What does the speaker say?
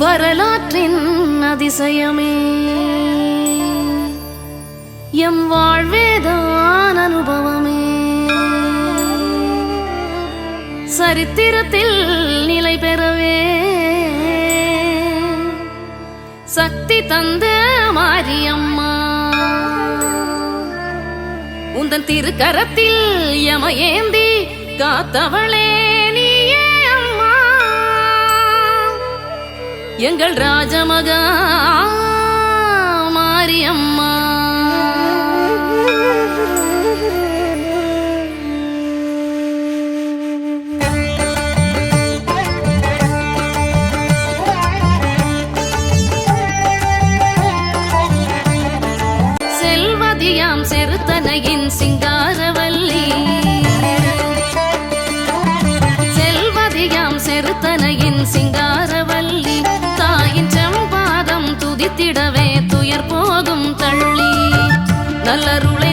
வரலாற்றின் அதிசயமே எம் வாழ்வேதான் அனுபவமே சரித்திரத்தில் நிலை பெறவே சக்தி தந்த மாரியம்மா உந்தன் திருக்கரத்தில் யமயேந்தி காத்தவளே நீயே அம்மா எங்கள் ராஜமகா மாரியம்மா செருத்தனையின் சிங்காரவல்லி செல்வதியாம் செருத்தனையின் சிங்காரவல்லி தாயின் செம்பாதம் துதித்திடவே துயர் போகும் தள்ளி நல்லருளை